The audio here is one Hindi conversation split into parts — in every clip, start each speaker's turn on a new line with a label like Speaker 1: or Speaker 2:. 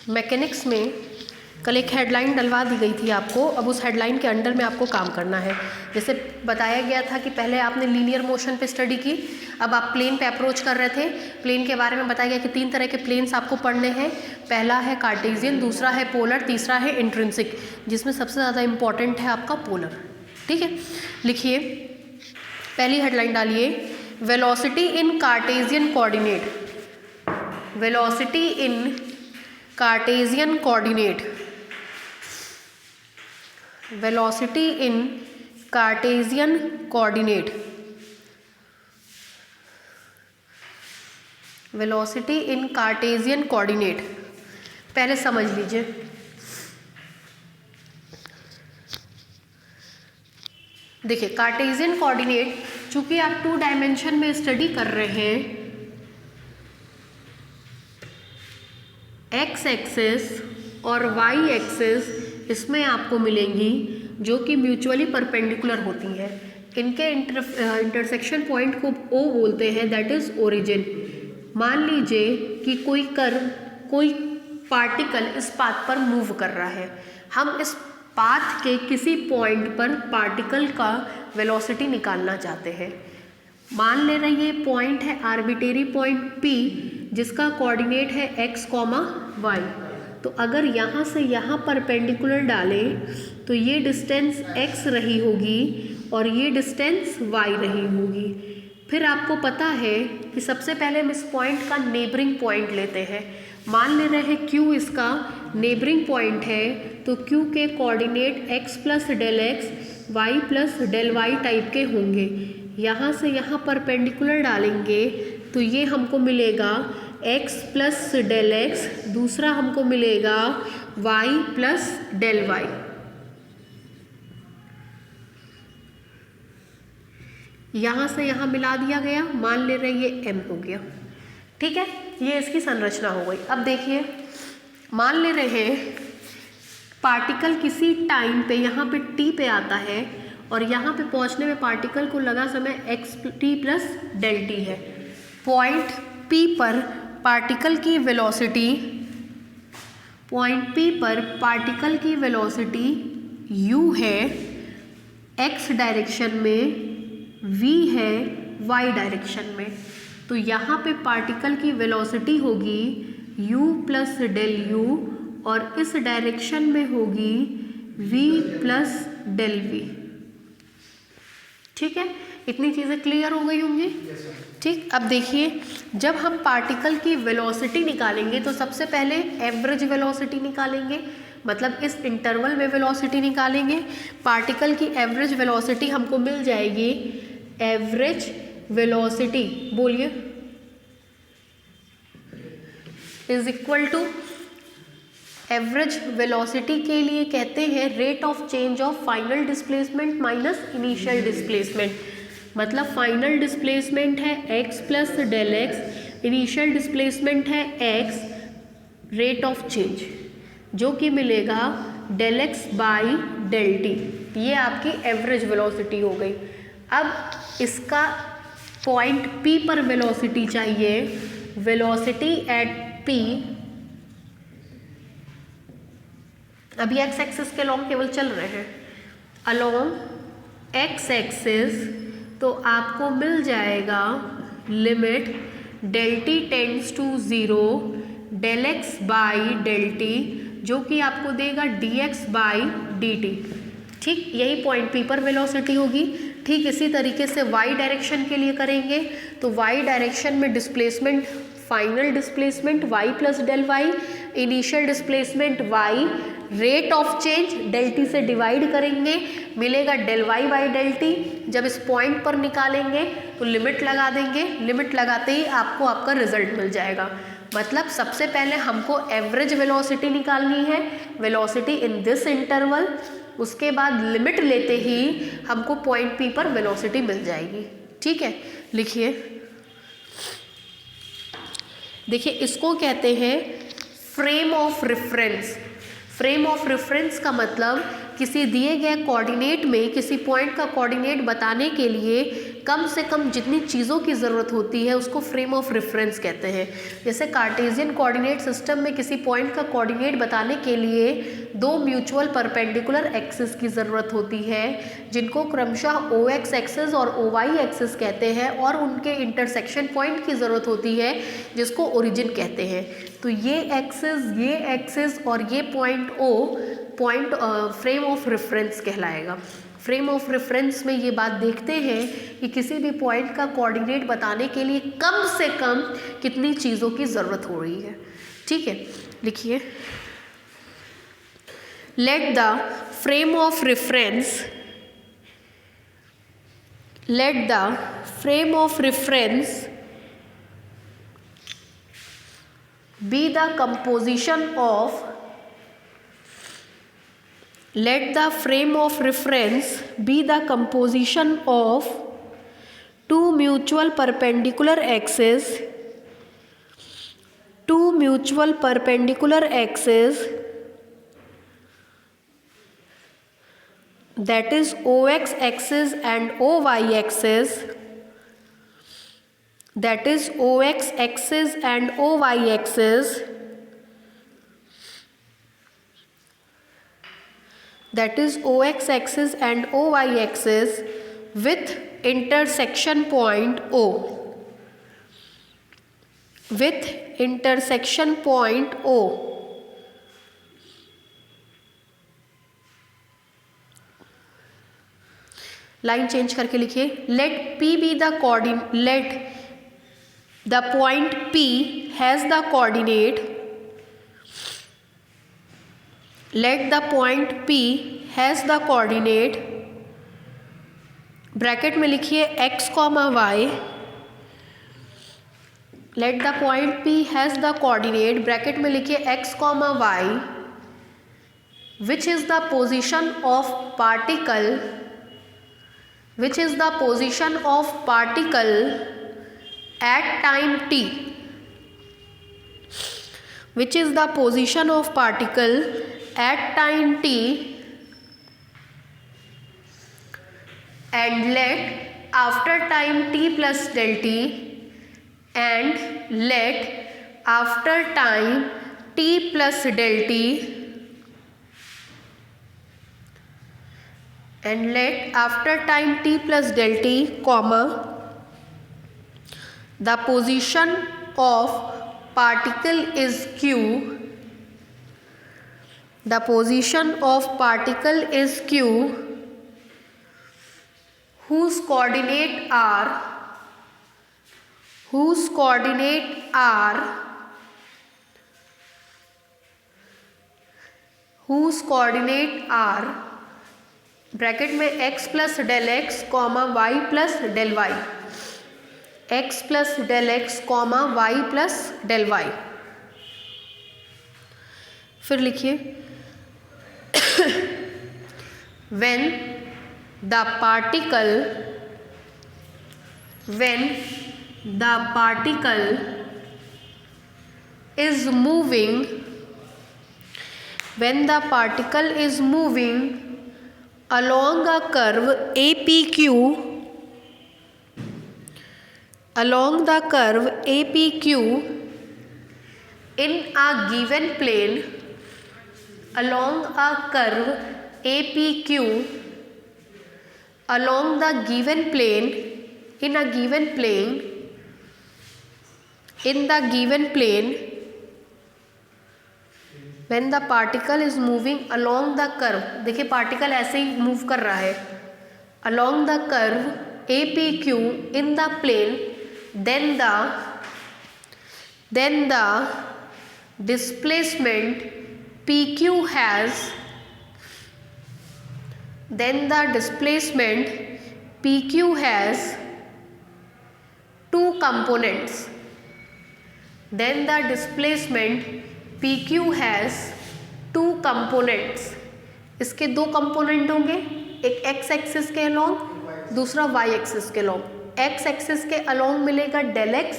Speaker 1: मैकेनिक्स में कल एक हेडलाइन डलवा दी गई थी आपको, अब उस हेडलाइन के अंडर में आपको काम करना है। जैसे बताया गया था कि पहले आपने लीनियर मोशन पे स्टडी की, अब आप प्लेन पे अप्रोच कर रहे थे। प्लेन के बारे में बताया गया कि 3 तरह के प्लेन्स आपको पढ़ने हैं। पहला है कार्टेशियन, दूसरा है पोलर, तीसरा है इंट्रिंसिक, जिसमें सबसे ज़्यादा इम्पॉर्टेंट है आपका पोलर। ठीक है, लिखिए, पहली हेडलाइन डालिए, velocity in Cartesian coordinate. Velocity in Cartesian coordinate, velocity in Cartesian coordinate, velocity in Cartesian coordinate। पहले समझ लीजिए, देखिए कार्टेशियन कोऑर्डिनेट चूंकि आप 2 डायमेंशन में स्टडी कर रहे हैं, एक्स एक्सिस और वाई एक्सिस इसमें आपको मिलेंगी जो कि म्यूचुअली परपेंडिकुलर होती हैं। इनके इंटरसेक्शन पॉइंट को ओ बोलते हैं, दैट इज ओरिजिन। मान लीजिए कि कोई पार्टिकल इस पाथ पर मूव कर रहा है, हम इस पाथ के किसी पॉइंट पर पार्टिकल का वेलोसिटी निकालना चाहते हैं। मान ले रहे ये पॉइंट है आर्बिट्रेरी पॉइंट P, जिसका कोऑर्डिनेट है x, y। तो अगर यहाँ से यहाँ परपेंडिकुलर डालें तो ये डिस्टेंस x रही होगी और ये डिस्टेंस y रही होगी। फिर आपको पता है कि सबसे पहले हम इस पॉइंट का नेबरिंग पॉइंट लेते हैं। मान ले रहे हैं Q इसका नेबरिंग पॉइंट है, तो Q के coordinate x plus del X Y plus del Y type के होंगे। यहाँ से यहाँ परपेंडिकुलर डालेंगे तो ये हमको मिलेगा x प्लस डेल एक्स, दूसरा हमको मिलेगा y प्लस डेल वाई। यहाँ से यहाँ मिला दिया गया, मान ले रहे ये m हो गया। ठीक है, ये इसकी संरचना हो गई। अब देखिए, मान ले रहे हैं पार्टिकल किसी टाइम पे यहाँ पे t पे आता है और यहाँ पे पहुँचने में पार्टिकल को लगा समय x t plus del t है। पॉइंट P पर पार्टिकल की वेलोसिटी, पॉइंट P पर पार्टिकल की वेलोसिटी u है x डायरेक्शन में, v है y डायरेक्शन में। तो यहाँ पे पार्टिकल की वेलोसिटी होगी u प्लस डेल u और इस डायरेक्शन में होगी v प्लस डेल v। ठीक है, इतनी चीज़ें क्लियर हो गई होंगी। ठीक, अब देखिए, जब हम पार्टिकल की वेलोसिटी निकालेंगे तो सबसे पहले एवरेज वेलोसिटी निकालेंगे, मतलब इस इंटरवल में वेलोसिटी निकालेंगे। पार्टिकल की एवरेज वेलोसिटी हमको मिल जाएगी, एवरेज वेलोसिटी बोलिए is equal to, average velocity के लिए कहते हैं rate of change of final displacement minus initial displacement. मतलब फाइनल डिस्प्लेसमेंट है x plus del X, initial displacement है x, रेट ऑफ चेंज जो कि मिलेगा del X by del T. ये आपकी एवरेज वेलोसिटी हो गई। अब इसका पॉइंट P पर वेलोसिटी चाहिए, वेलोसिटी एट P। अभी x एक्सिस के लॉन्ग केवल चल रहे हैं, अलोंग x एक्सिस, तो आपको मिल जाएगा limit del T tends to 0 del X by del T, जो कि आपको देगा dx बाई dt। ठीक, यही पॉइंट P पर वेलोसिटी होगी। ठीक इसी तरीके से y डायरेक्शन के लिए करेंगे तो y डायरेक्शन में displacement, final displacement y plus del Y, initial displacement y, rate of change del T से डिवाइड करेंगे, मिलेगा del Y by del T. जब इस पॉइंट पर निकालेंगे तो लिमिट लगा देंगे, लिमिट लगाते ही आपको आपका रिजल्ट मिल जाएगा। मतलब सबसे पहले हमको एवरेज वेलोसिटी निकालनी है, वेलोसिटी इन दिस इंटरवल, उसके बाद लिमिट लेते ही हमको पॉइंट P पर वेलोसिटी मिल जाएगी। ठीक है, लिखिए, देखिए इसको कहते हैं frame of reference. Frame of reference का मतलब किसी दिए गए कोऑर्डिनेट में किसी पॉइंट का कोऑर्डिनेट बताने के लिए कम से कम जितनी चीज़ों की ज़रूरत होती है उसको फ्रेम ऑफ रेफरेंस कहते हैं। जैसे कार्टेशियन कोऑर्डिनेट सिस्टम में किसी पॉइंट का कोऑर्डिनेट बताने के लिए दो म्यूचुअल परपेंडिकुलर एक्सिस की ज़रूरत होती है, जिनको क्रमशः ओ एक्स एक्सिस और ओ वाई एक्सिस कहते हैं, और उनके इंटरसेक्शन पॉइंट की ज़रूरत होती है जिसको ओरिजिन कहते हैं। तो ये एक्सिस और ये पॉइंट फ्रेम ऑफ रेफरेंस कहलाएगा। फ्रेम ऑफ रेफरेंस में ये बात देखते हैं कि किसी भी पॉइंट का कोऑर्डिनेट बताने के लिए कम से कम कितनी चीज़ों की ज़रूरत हो रही है। ठीक है, लिखिए, let the frame of reference be the composition of two mutual perpendicular axes that is OX axis and OY axis, that is OX axis and OY axis, that is OX axis and OY axis with intersection point O, with intersection point O. Line change करके लिखिए, late P be the coordinate, let the point P has the coordinate, let the point P has the coordinate, bracket में लिखिए x, y, let the point P has the coordinate, bracket में लिखिए x, y, which is the position of particle at time t, which is the position of particle at time t, and let after time t plus del t, and let after time t plus del t, and let after time t plus del t, comma, the position of particle is q, the position of particle is q, whose coordinate are bracket में x plus del X comma Y plus del Y, x plus del X comma Y plus del Y. फिर लिखिए, when the particle is moving along a curve APQ, in a given plane, along a curve APQ, along the given plane, in a given plane, in the given plane, when the particle is moving along the curve, देखिए पार्टिकल ऐसे ही मूव कर रहा है, along the curve APQ in the plane, then the displacement PQ has, two components, इसके दो कंपोनेंट होंगे, एक x एक्सिस के अलोंग, दूसरा y एक्सिस के अलोंग। x एक्सिस के अलोंग मिलेगा डेल x,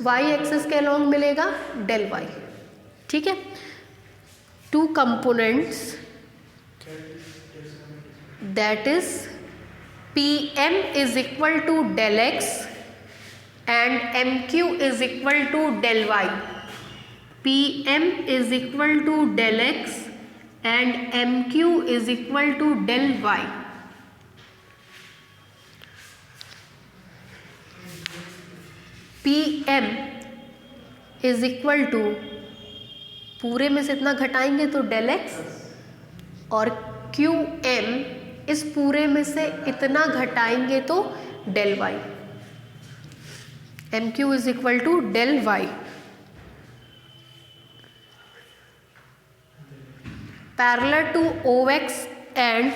Speaker 1: y एक्सिस के अलोंग मिलेगा डेल y। ठीक है, two components, that is PM is equal to del x and MQ is equal to del y. PM is equal to del x and MQ is equal to del y. PM is equal to, पूरे में से इतना घटाएंगे तो डेल एक्स, और QM इस पूरे में से इतना घटाएंगे तो del y. MQ is equal to del y. Parallel to OX and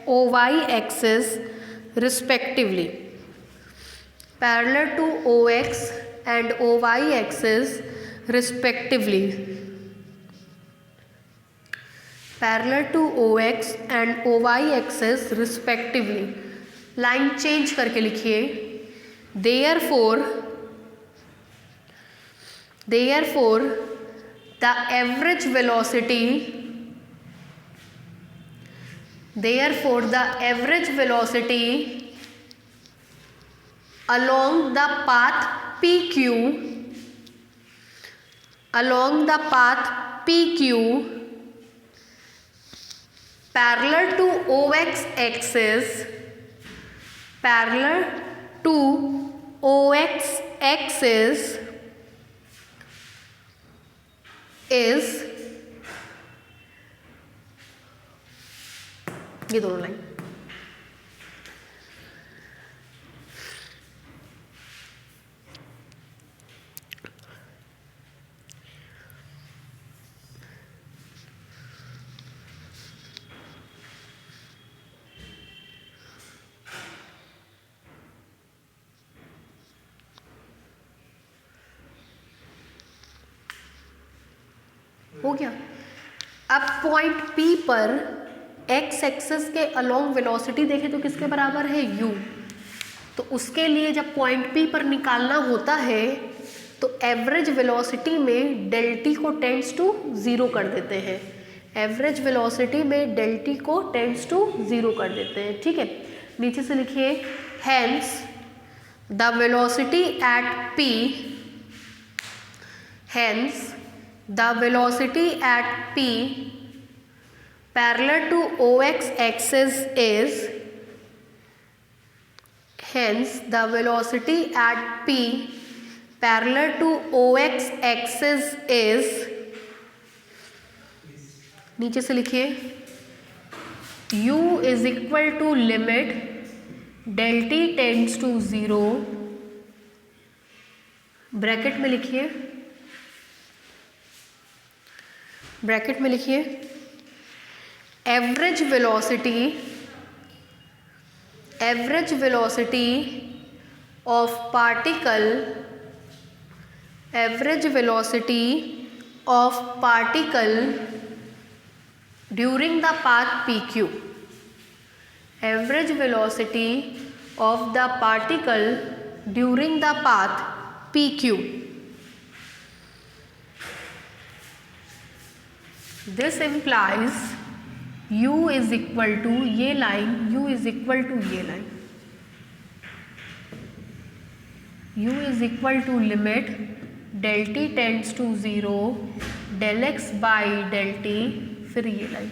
Speaker 1: OY axis respectively. Parallel to OX and OY axis respectively. Parallel to OX and OY axis respectively. Line change करके लिखिए. Therefore the average velocity along the path PQ parallel to OX axis is, ये दोनों लाइन, हो गया. अब पॉइंट P पर x एक्सिस के अलोंग वेलोसिटी देखें तो किसके बराबर है, u. तो उसके लिए जब पॉइंट P पर निकालना होता है तो एवरेज वेलोसिटी में डेल टी को टेंड्स टू 0 कर देते हैं. एवरेज वेलोसिटी में डेल टी को टेंड्स टू 0 कर देते हैं. ठीक है, नीचे से लिखिए. Hence the velocity at P, hence the velocity at P parallel to OX axis is, hence the velocity at P parallel to OX axis is, नीचे से लिखिए, U is equal to limit del t tends to 0, bracket में लिखिए, average velocity of particle during the path PQ. Average velocity of the particle during the path PQ. This implies u is equal to, ये line u is equal to ये line, u is equal to limit del t tends to 0 del x by del t, फिर ये लाइन.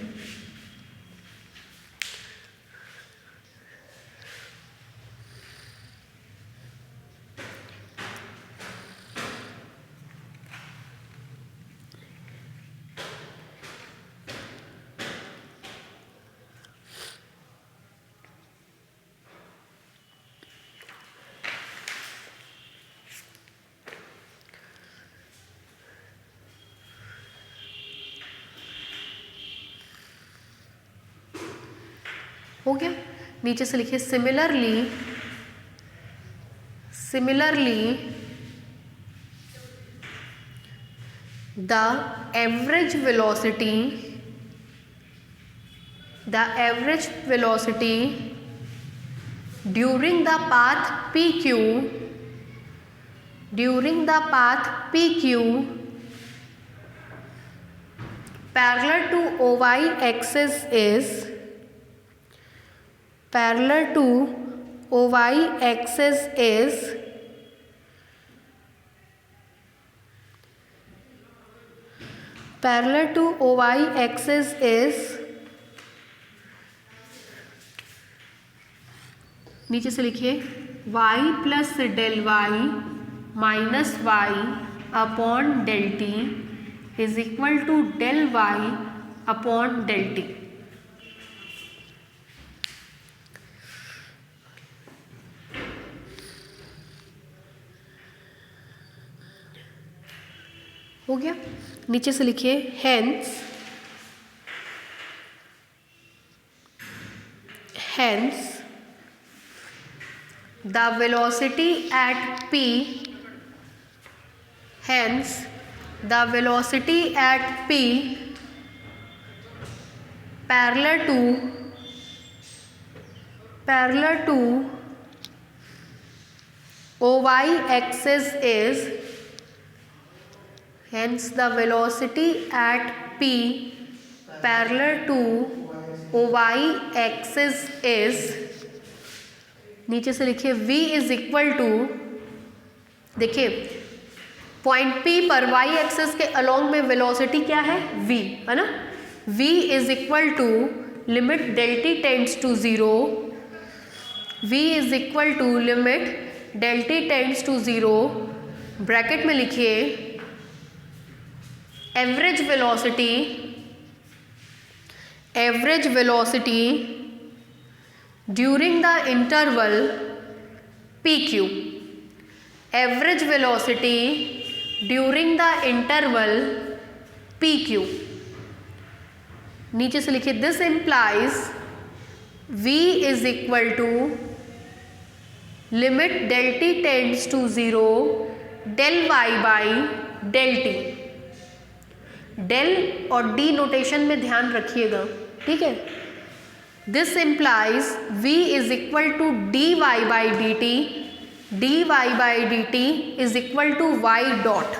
Speaker 1: हो गया. नीचे से लिखिए, similarly the average velocity during the path PQ parallel to OY axis is, parallel to OY axis is parallel to OY axis is, नीचे से लिखिए y plus del y minus y upon del t is equal to del y upon del t. हो गया। नीचे से लिखिए hence the velocity at p parallel to OY axis is, hence the velocity at p parallel to OY axis is, नीचे से लिखिए v इज इक्वल टू, देखिए पॉइंट p पर y एक्सिस के अलोंग में वेलोसिटी क्या है v, है ना। v is equal to limit del T tends to zero, v is equal to limit del T tends to zero, bracket में लिखिए average velocity during the interval PQ, average velocity during the interval PQ। नीचे से लिखिए this implies v is equal to limit del T tends to zero del Y by del t. Del और डी नोटेशन में ध्यान रखिएगा, ठीक है। This implies v is equal to d y by d t is equal to y dot,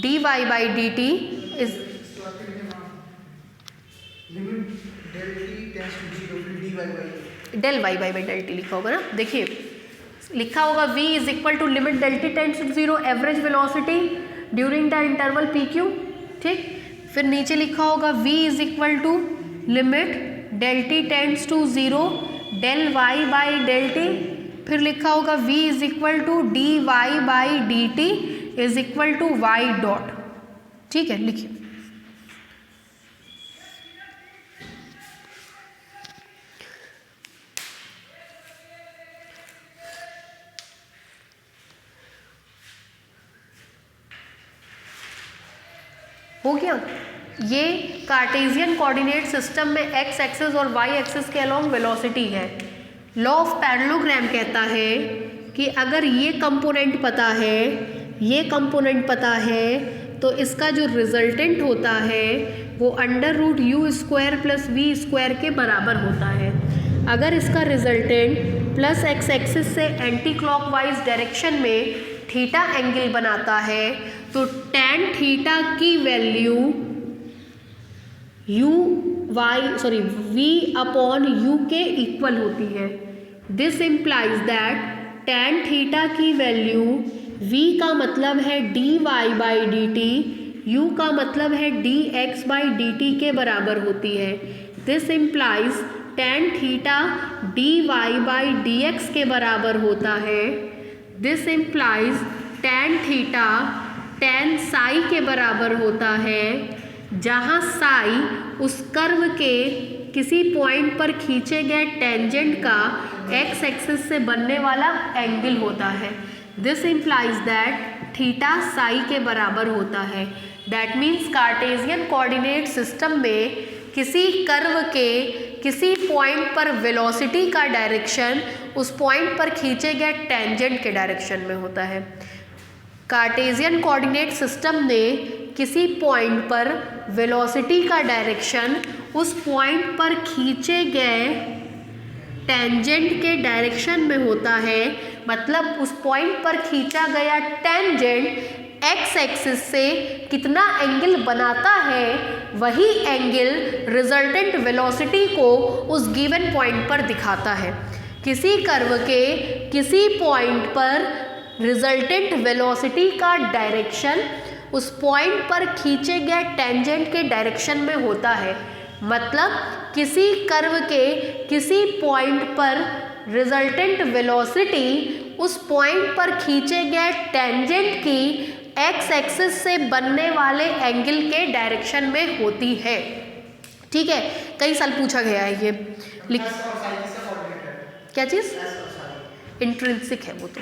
Speaker 1: d y by d t is del Y by del t लिखा होगा ना। देखिए लिखा होगा v is equal to limit del T tends to zero average velocity during the interval PQ, ठीक। फिर नीचे लिखा होगा v is equal to limit del T tends to zero del Y by del t, फिर लिखा होगा v is equal to d y by d t is equal to y dot, ठीक है। लिखिए हो गया। ये कार्टेशियन कोऑर्डिनेट सिस्टम में एक्स एक्सिस और वाई एक्सिस के अलोंग वेलोसिटी है। लॉ ऑफ पैरेललोग्राम कहता है कि अगर ये कंपोनेंट पता है तो इसका जो रिजल्टेंट होता है वो under root u square plus v square के बराबर होता है। अगर इसका रिजल्टेंट प्लस एक्स एक्सिस से एंटी क्लॉकवाइज डायरेक्शन में थीटा एंगल बनाता है तो tan थीटा की वैल्यू v अपॉन u के इक्वल होती है। This implies that tan theta की वैल्यू v का मतलब है dy by d t, u का मतलब है dx बाई डी टी के बराबर होती है। This implies tan theta dy by dx के बराबर होता है। This implies tan theta tan Sai के बराबर होता है, जहाँ साई उस कर्व के किसी पॉइंट पर खींचे गए टेंजेंट का एक्स एक्सिस से बनने वाला एंगल होता है। This implies that theta Sai के बराबर होता है। That means Cartesian coordinate system में किसी कर्व के किसी पॉइंट पर वेलोसिटी का डायरेक्शन उस पॉइंट पर खींचे गए टेंजेंट के डायरेक्शन में होता है। कार्टेशियन कोऑर्डिनेट सिस्टम में किसी पॉइंट पर वेलोसिटी का डायरेक्शन उस पॉइंट पर खींचे गए टेंजेंट के डायरेक्शन में होता है। मतलब उस पॉइंट पर खींचा गया टेंजेंट एक्स एक्सिस से कितना एंगल बनाता है, वही एंगल रिजल्टेंट वेलोसिटी को उस गिवन पॉइंट पर दिखाता है। किसी कर्व के किसी पॉइंट पर रिजल्टेंट वेलोसिटी का डायरेक्शन उस पॉइंट पर खींचे गए टेंजेंट के डायरेक्शन में होता है। मतलब किसी कर्व के किसी पॉइंट पर रिजल्टेंट वेलोसिटी उस पॉइंट पर खींचे गए टेंजेंट की एक्स एक्सिस से बनने वाले एंगल के डायरेक्शन में होती है। ठीक है, कई साल पूछा गया है ये। क्या चीज़? इंट्रिंसिक है वो तो।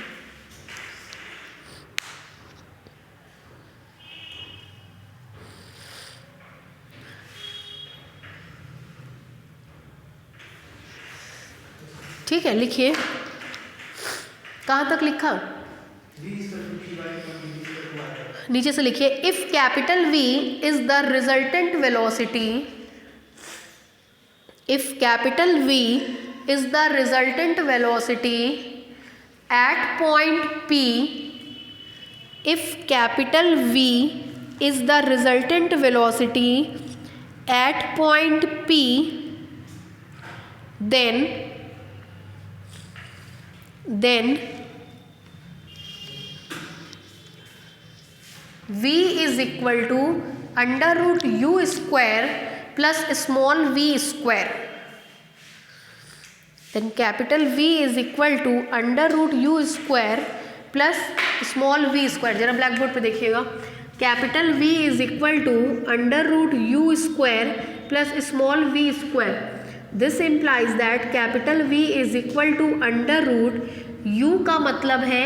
Speaker 1: ठीक है, लिखिए। कहाँ तक लिखा? नीचे से लिखिए। If capital V is the resultant velocity, if capital V is the resultant velocity at point P, if capital V is the resultant velocity at point P, then V is equal to under root U square plus small v square. Then capital V is equal to under root U square plus small v square. जरा ब्लैक बोर्ड पे देखिएगा। Capital V is equal to under root U square plus small v square. This implies that capital V is equal to under root U का मतलब है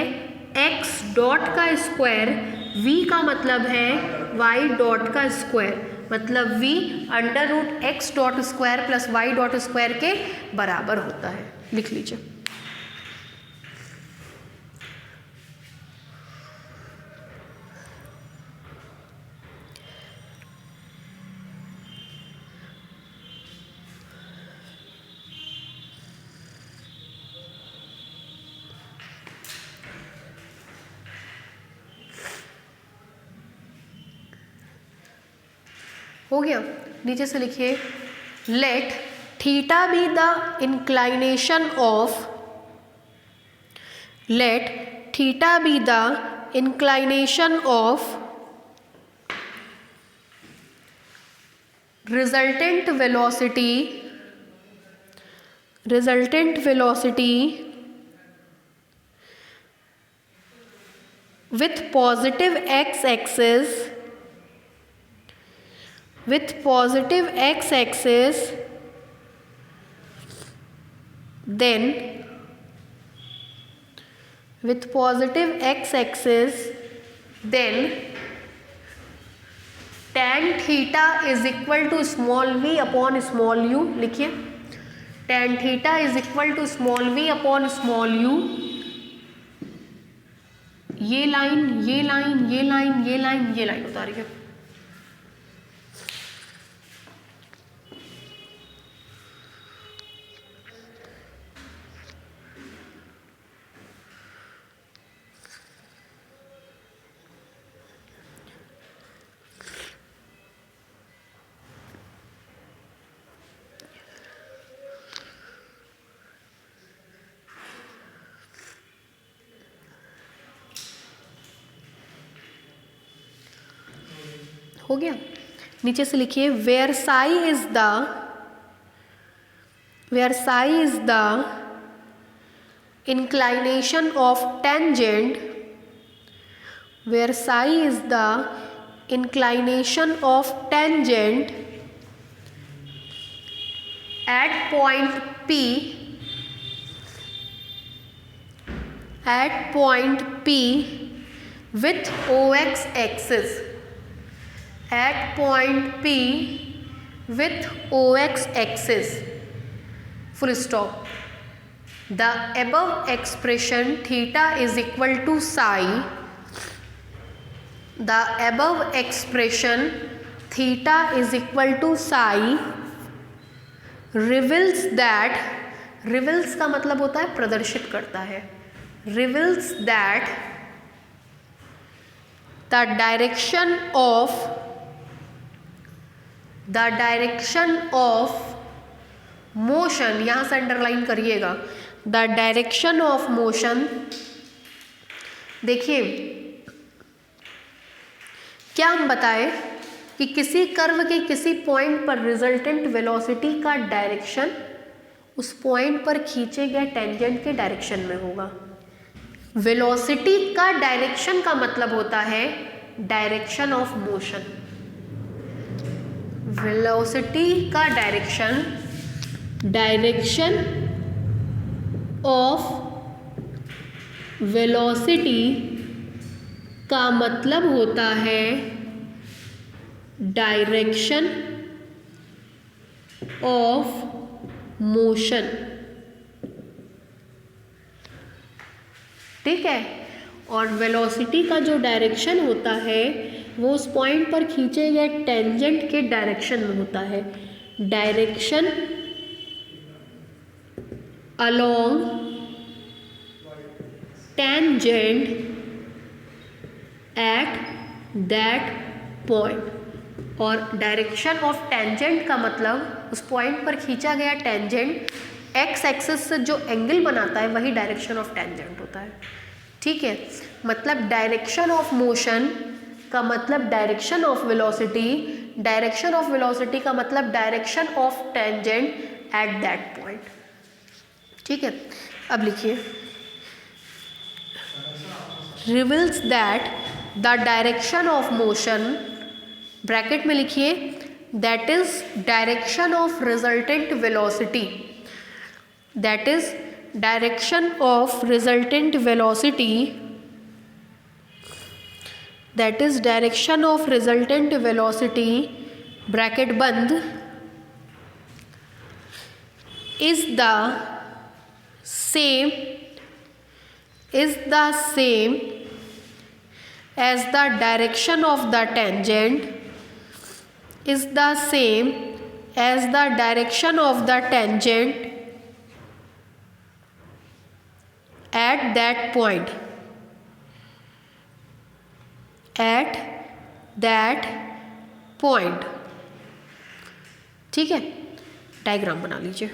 Speaker 1: x डॉट का स्क्वायर, V का मतलब है y डॉट का स्क्वायर। मतलब v under root x dot square plus y dot square के बराबर होता है। लिख लीजिए। हो गया। नीचे से लिखिए। Let theta be the inclination of, let theta be the inclination of resultant velocity with positive x-axis, with positive x-axis, then with positive x-axis, then tan theta is equal to small v upon small u। लिखिए। tan theta is equal to small v upon small u। ये लाइन, ये लाइन, ये लाइन, ये लाइन, ये लाइन उतारिए। हो गया। नीचे से लिखिए। Where psi is the, where psi is the inclination of tangent, where psi is the inclination of tangent at point P, at point P with OX axis, at point P with OX axis, full stop. The above expression theta is equal to psi, the above expression theta is equal to psi reveals that, reveals का मतलब होता है प्रदर्शित करता है, reveals that the direction of, the direction of motion, यहाँ से अंडरलाइन करिएगा, द डायरेक्शन ऑफ मोशन, देखिए क्या हम बताएं कि किसी कर्व के किसी पॉइंट पर रिजल्टेंट वेलोसिटी का डायरेक्शन उस पॉइंट पर खींचे गए टेंजेंट के डायरेक्शन में होगा। वेलोसिटी का डायरेक्शन का मतलब होता है डायरेक्शन ऑफ मोशन। वेलोसिटी का डायरेक्शन, डायरेक्शन ऑफ वेलोसिटी का मतलब होता है डायरेक्शन ऑफ मोशन। ठीक है, और वेलोसिटी का जो डायरेक्शन होता है वो उस पॉइंट पर खींचे गए टेंजेंट के डायरेक्शन में होता है। Direction along tangent at that point. और डायरेक्शन ऑफ टेंजेंट का मतलब उस पॉइंट पर खींचा गया टेंजेंट एक्स एक्सिस से जो एंगल बनाता है वही डायरेक्शन ऑफ टेंजेंट होता है। ठीक है, मतलब डायरेक्शन ऑफ मोशन का मतलब direction of velocity, direction of velocity का मतलब direction of tangent at that point. ठीक है, अब लिखिए reveals that the direction of motion, bracket में लिखिए that is direction of resultant velocity, that is direction of resultant velocity, that is direction of resultant velocity, bracket बंद, is the same as the direction of the tangent, is the same as the direction of the tangent at that point, at that point। ठीक है, डायग्राम बना लीजिए।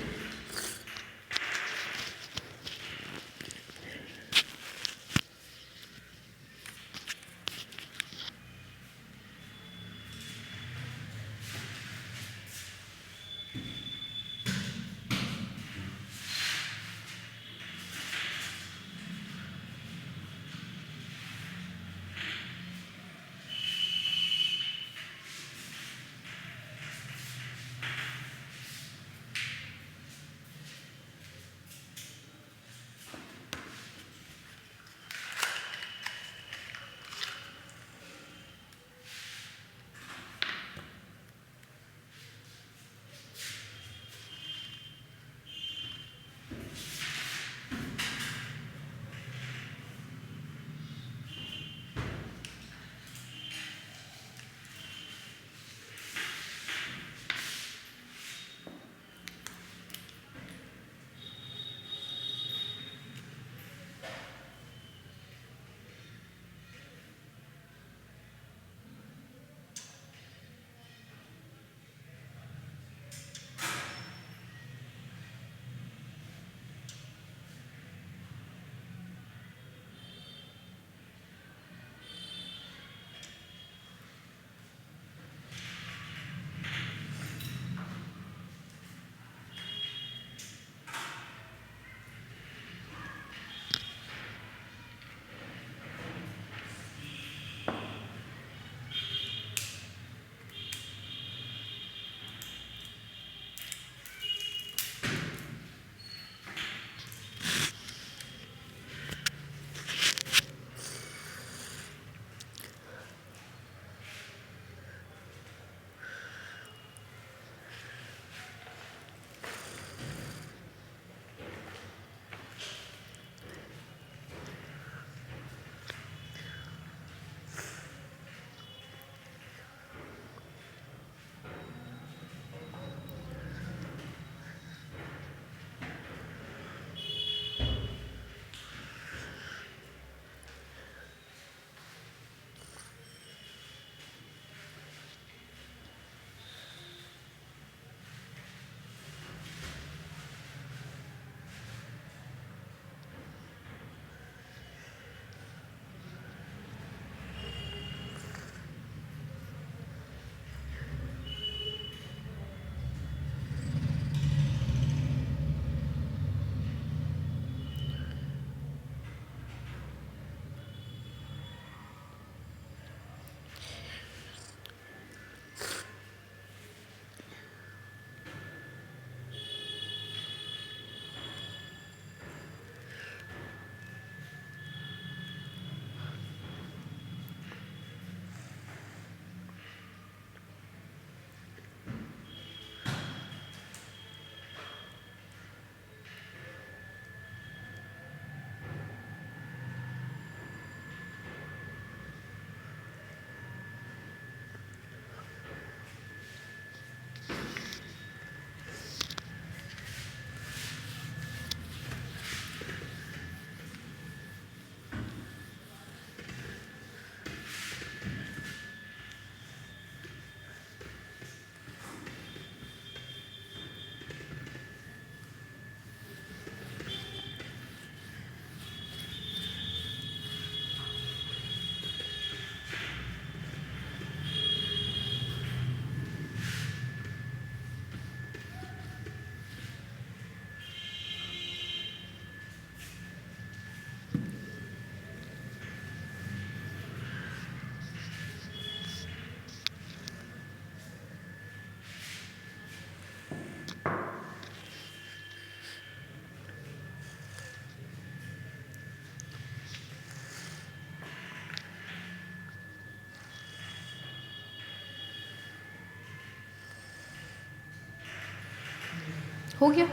Speaker 1: हो गया।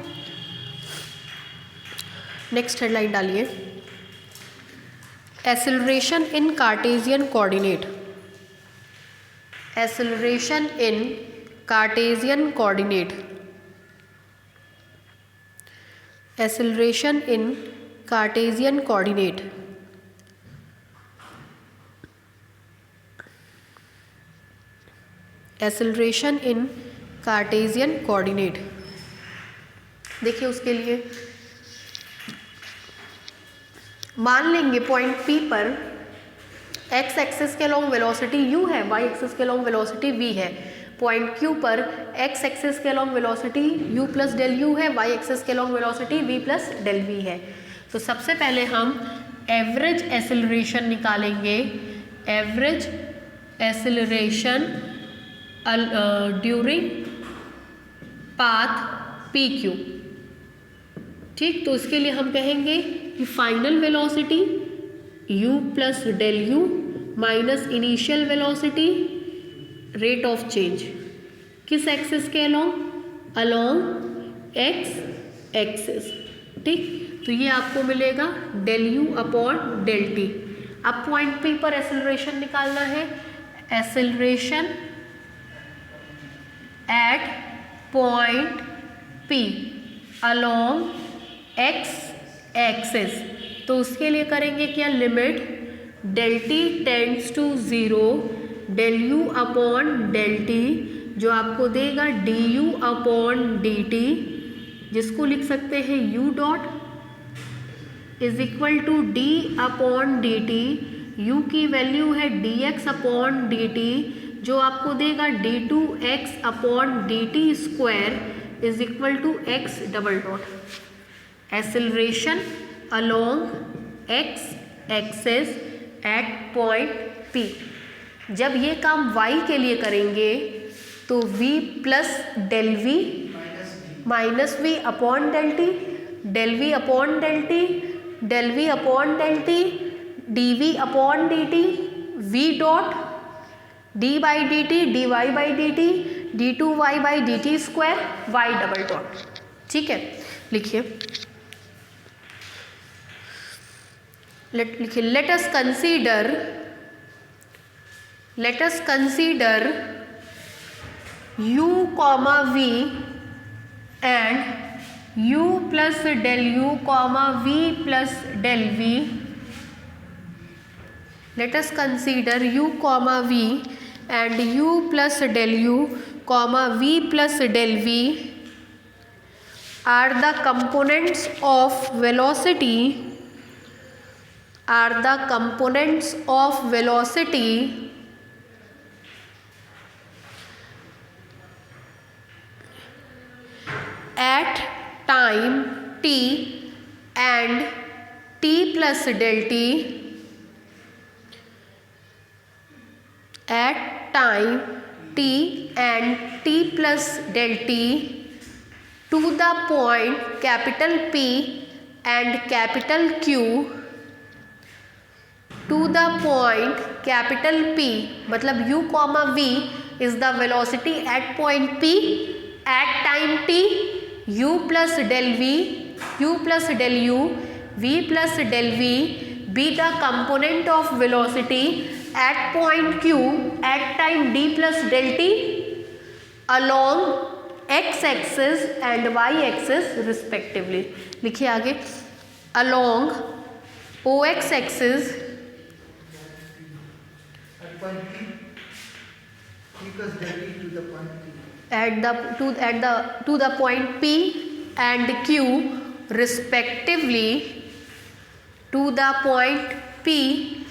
Speaker 1: नेक्स्ट हेडलाइन डालिए, acceleration in Cartesian coordinate. Acceleration in Cartesian coordinate. Acceleration in Cartesian coordinate. Acceleration in Cartesian coordinate. देखिए उसके लिए मान लेंगे पॉइंट P पर x एक्सिस के लॉन्ग वेलोसिटी u है, y एक्सिस के लॉन्ग वेलोसिटी v है। पॉइंट Q पर x एक्सिस के along velocity u plus del u है, y एक्सिस के along velocity v plus del v है। तो सबसे पहले हम एवरेज एक्सेलरेशन निकालेंगे, average acceleration during path PQ। ठीक, तो इसके लिए हम कहेंगे कि final velocity u plus del u minus initial velocity rate of change किस एक्सिस के अलोंग, अलोंग x एक्सिस। ठीक, तो ये आपको मिलेगा del u upon del t। अब पॉइंट P पर एक्सेलरेशन निकालना है, acceleration at point P along x axis. तो उसके लिए करेंगे क्या, limit del t tends to 0 del u upon del t, जो आपको देगा du अपॉन dt, जिसको लिख सकते हैं u dot is equal to d upon dt। u की वैल्यू है dx अपॉन dt, जो आपको देगा d2x upon dt square is equal to x double dot. Acceleration along x axis at point P। जब ये काम y के लिए करेंगे तो v plus del v minus v upon del t, del v upon del t, del v upon del t, dv upon dt, v dot d by d t, d y by d t, d two y by d t square, y double dot. ठीक है, लिखिए, लिखिए let us consider u comma v and u plus del u comma v plus del v। Let us consider u comma v and u plus del u comma v plus del v are the components of velocity at time t and t plus del t at time t and t plus del t to the point capital P and capital Q, to the point capital P मतलब u comma v is the velocity at point P at time t, u plus del v, u plus del u, v plus del v be the component of velocity at point Q at time d plus del t along x axis and y axis respectively। लिखिए आगे, along ox axis to the point P and Q respectively, to the point P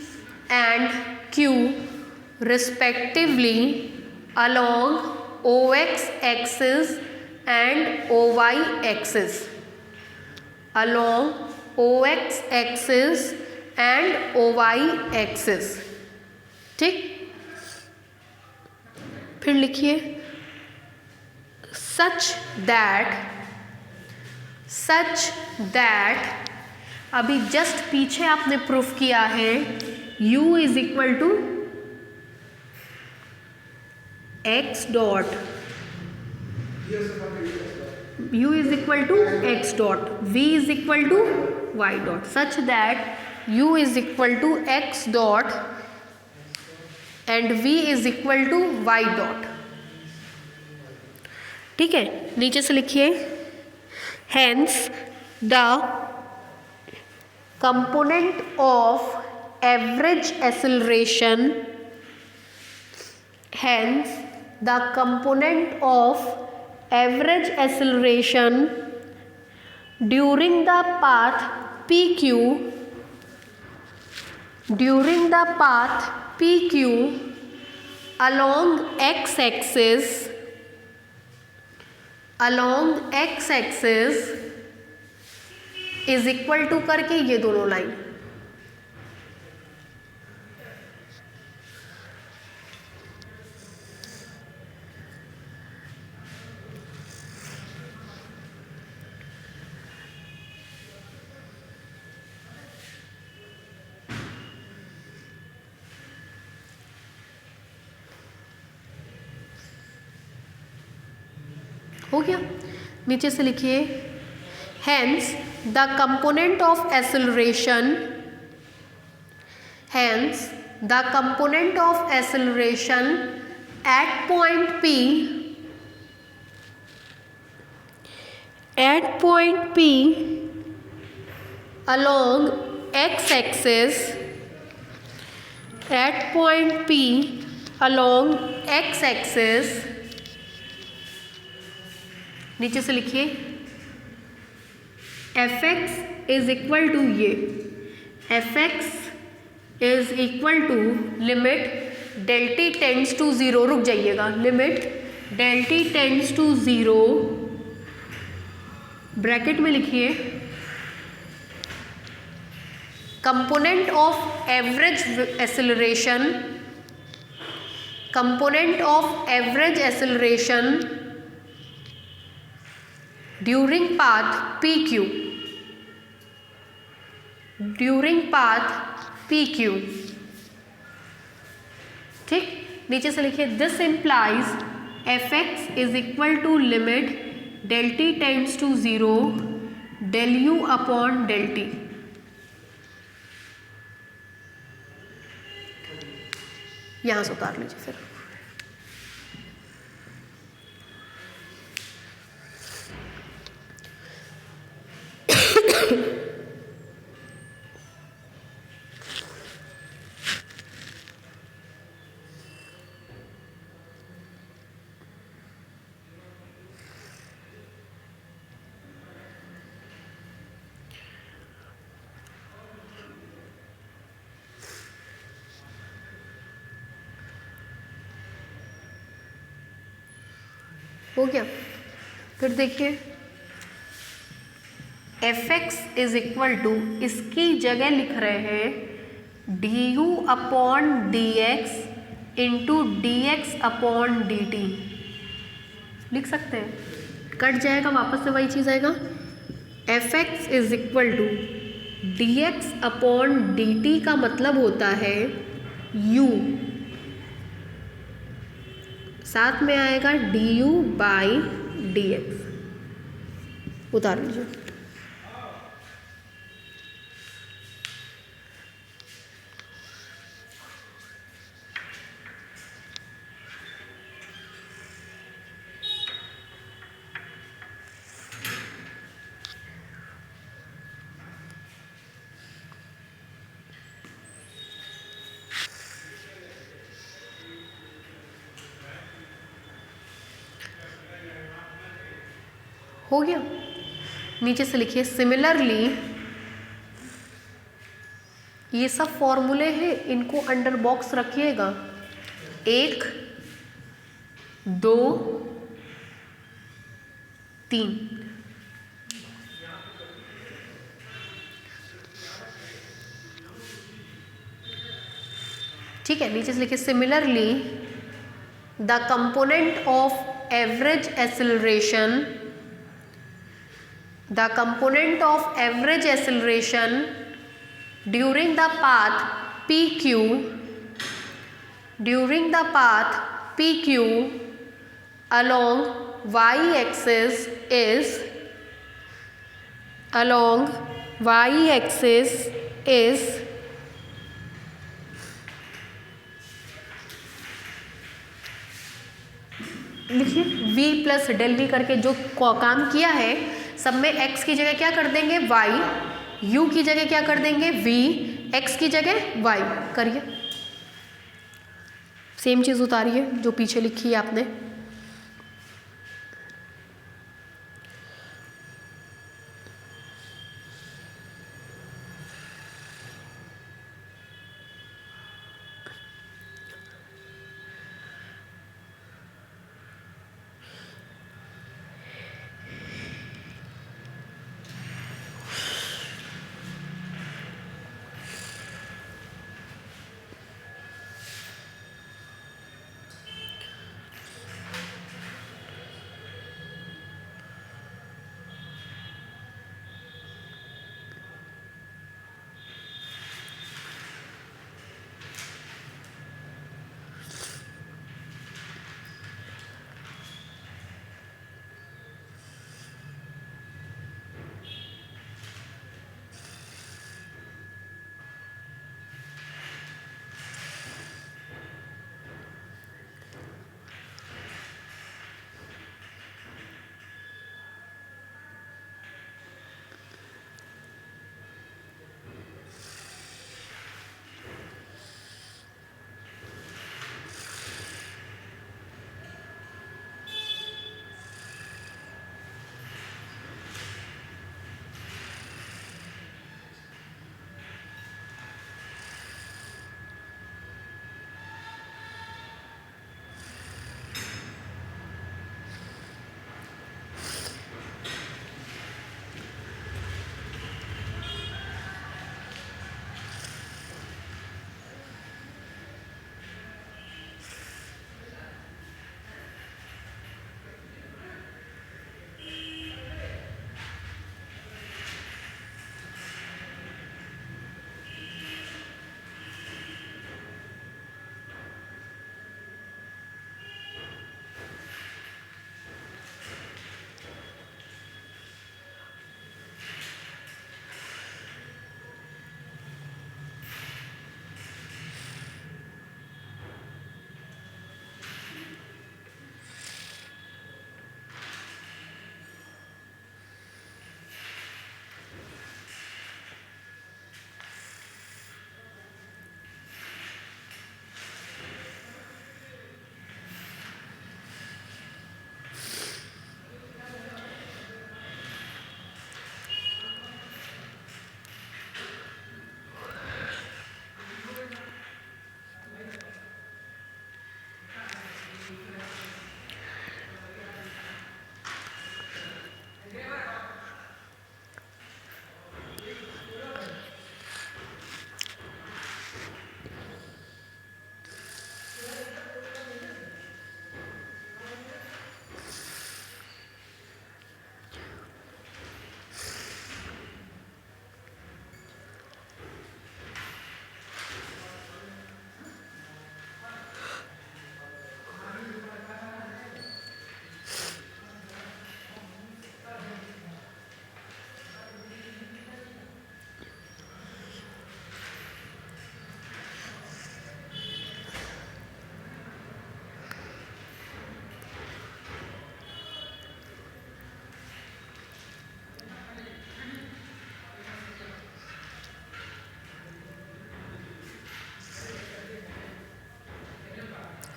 Speaker 1: and Q respectively along OX axis and OY axis, along OX axis and OY axis। ठीक, फिर लिखिए such that अभी जस्ट पीछे आपने प्रूफ किया है u is equal to x dot u is equal to x dot, v is equal to y dot, such that u is equal to x dot and v is equal to y dot. ठीक है, नीचे से लिखिए hence the component of average acceleration, hence the component of average acceleration during the path PQ, during the path PQ along x-axis, along x-axis is equal to करके ये दोनों लाइन, हो गया। नीचे से लिखिए hence the component of acceleration, hence the component of acceleration at point P, at point P along x-axis, at point P along x-axis, नीचे से लिखिए f x is equal to ये, f x is equal to limit del T tends to zero, रुक जाइएगा, limit del T tends to zero, bracket में लिखिए component of average acceleration, component of average acceleration during path PQ, during path PQ, ठीक। नीचे से लिखिए this implies f x is equal to limit del T tends to zero del u upon del t, यहाँ से उतार लीजिए फिर। हो गया। फिर देखिए f x is equal to, इसकी जगह लिख रहे हैं d u upon d x into d x upon d t, लिख सकते हैं, कट जाएगा वापस से वही चीज़ आएगा। F x is equal to d x upon d t का मतलब होता है यू, साथ में आएगा d u by d x, उतार लीजिए। हो गया। नीचे से लिखिए सिमिलरली, ये सब फॉर्मूले हैं, इनको अंडर बॉक्स रखिएगा, 1 2 3, ठीक है। नीचे से लिखिए similarly the component of average acceleration, the component of average acceleration during the path PQ, during the path PQ along y axis is along y axis is लिखिए v प्लस डेल वी करके जो काम किया है सब में x की जगह क्या कर देंगे y, u की जगह क्या कर देंगे v, x की जगह y करिए। सेम चीज़ उतारिए जो पीछे लिखी है आपने।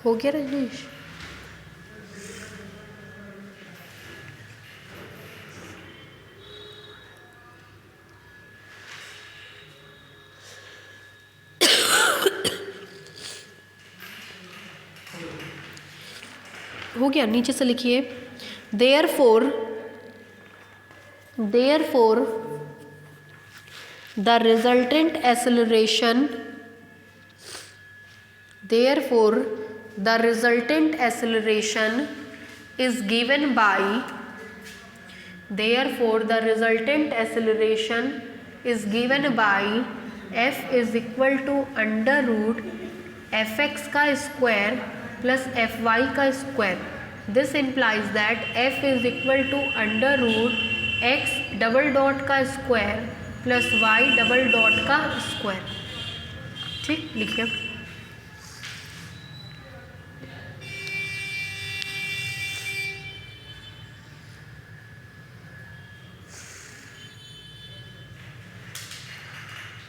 Speaker 1: हो गया रजनीश? हो गया, नीचे से लिखिए therefore the resultant acceleration is given by f is equal to under root fx का स्क्वायर प्लस fy का square. This implies that f is equal to under root x double dot का square plus y double dot का स्क्वायर। ठीक, लिखिए।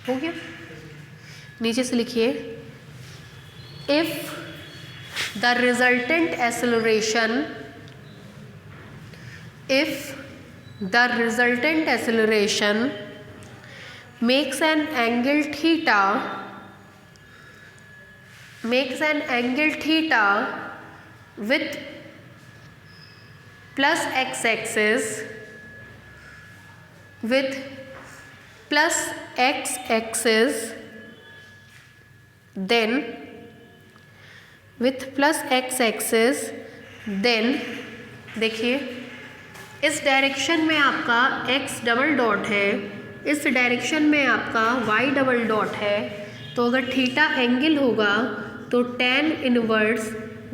Speaker 1: हो गया। नीचे से लिखिए, if the resultant acceleration, if the resultant acceleration makes an angle theta with plus x-axis then देखिए, इस डायरेक्शन में आपका x डबल डॉट है, इस डायरेक्शन में आपका y डबल डॉट है, तो अगर थीटा एंगल होगा तो tan inverse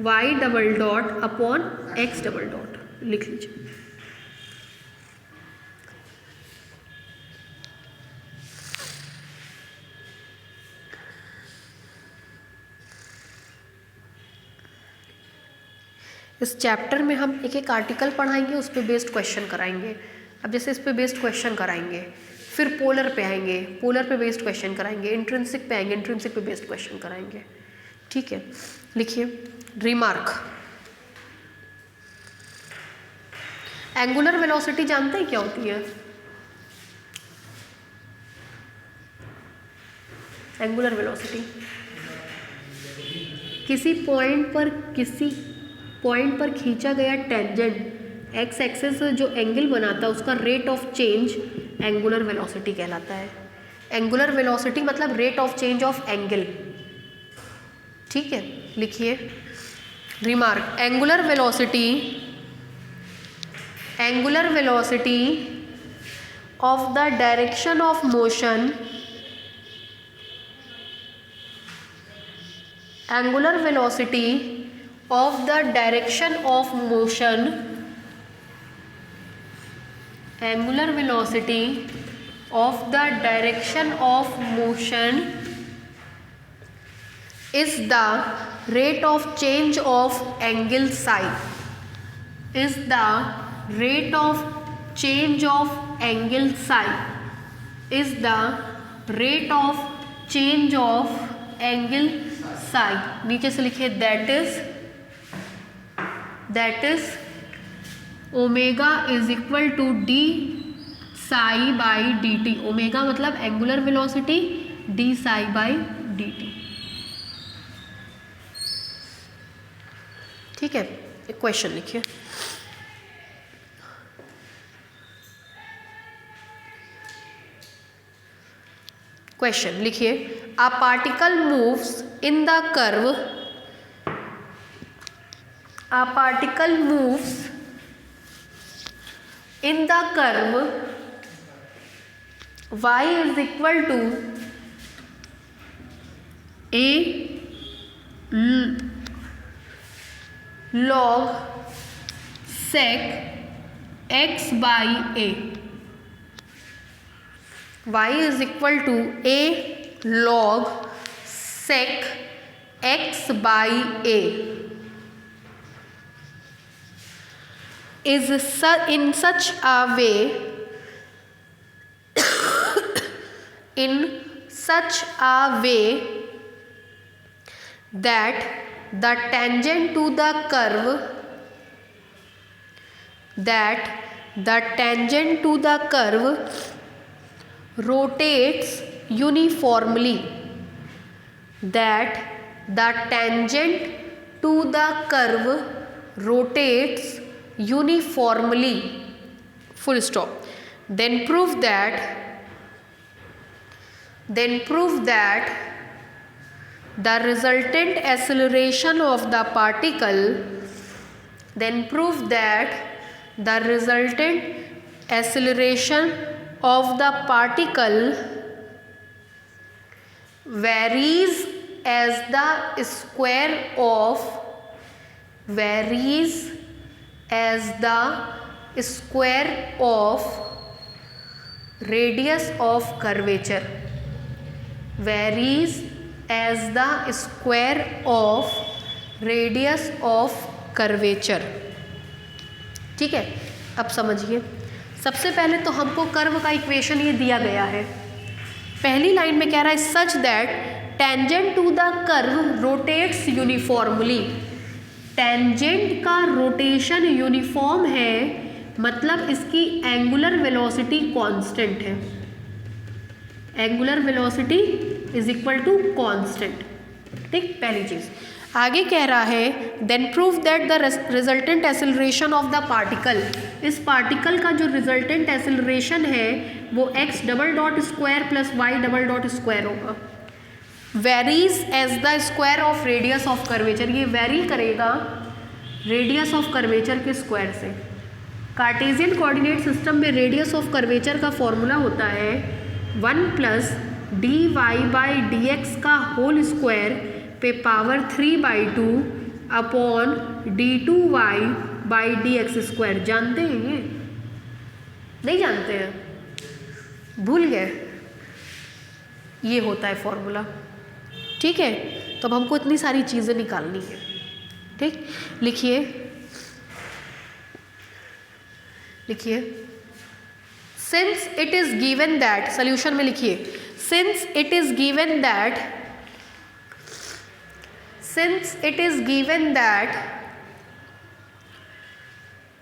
Speaker 1: y double dot upon x double dot लिख लीजिए। इस चैप्टर में हम एक एक आर्टिकल पढ़ाएंगे, उस पर बेस्ड क्वेश्चन कराएंगे। अब जैसे इस पे बेस्ड क्वेश्चन कराएंगे, फिर पोलर पे आएंगे, पोलर पे बेस्ड क्वेश्चन कराएंगे, इंट्रिंसिक पे आएंगे, इंट्रिंसिक पे बेस्ड क्वेश्चन कराएंगे। ठीक है, लिखिए। रिमार्क, एंगुलर वेलोसिटी जानते हैं क्या होती है? एंगुलर वेलोसिटी किसी पॉइंट पर खींचा गया टेंजेंट एक्स एक्सिस जो एंगल बनाता है उसका rate of change angular velocity कहलाता है। एंगुलर वेलोसिटी मतलब rate of change of angle. ठीक है, लिखिए। Remark, angular velocity of the direction of motion, angular velocity of the direction of motion, angular velocity of the direction of motion is the rate of change of angle psi, is the rate of change of angle psi, is the rate of change of angle psi। नीचे से लिखिए, that is omega is equal to d psi by d t. Omega मतलब angular velocity, d psi by d t. ठीक है, एक क्वेश्चन लिखिए। क्वेश्चन लिखिए, a particle moves in the curve, a particle moves in the curve y is equal to a log sec x by a, y is equal to a log sec x by a is in such a way that the tangent to the curve, rotates uniformly, that the tangent to the curve rotates uniformly, full stop. Then prove that the resultant acceleration of the particle, varies as the square of as the square of radius of curvature, varies as the square of radius of curvature। ठीक है, अब समझिए। सबसे पहले तो हमको कर्व का इक्वेशन ये दिया गया है। पहली लाइन में कह रहा है such that tangent to the curve rotates uniformly. Tangent का रोटेशन यूनिफॉर्म है, मतलब इसकी एंगुलर वेलोसिटी कांस्टेंट है। Angular velocity is equal to constant. ठीक, पहली चीज। आगे कह रहा है then prove that the resultant acceleration of the particle. इस पार्टिकल का जो रिजल्टेंट एक्सेलरेशन है वो x double dot square plus y double dot square होगा। Varies as the square of radius of curvature. ये वेरी करेगा रेडियस ऑफ कर्वेचर के स्क्वायर से। कार्टेशियन कोऑर्डिनेट सिस्टम में रेडियस ऑफ कर्वेचर का फॉर्मूला होता है 1 plus d y by d x का होल स्क्वायर पे power 3/2 upon d2y by d x square. जानते हैं ये? नहीं जानते हैं? भूल गए? ये होता है फॉर्मूला। ठीक है, तो अब हमको इतनी सारी चीज़ें निकालनी है। ठीक, लिखिए लिखिए। Since it is given that, solution में लिखिए since it is given that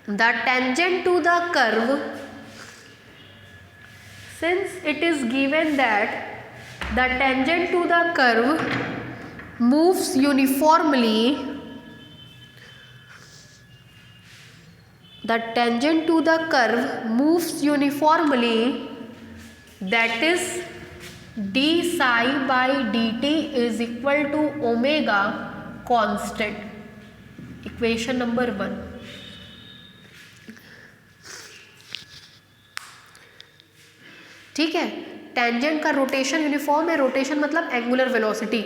Speaker 1: the tangent to the curve, since it is given that the tangent to the curve moves uniformly, the tangent to the curve moves uniformly, that is d psi by dt is equal to omega constant। Equation number 1। ठीक है, टेंजेंट का रोटेशन यूनिफॉर्म है। रोटेशन मतलब एंगुलर वेलोसिटी,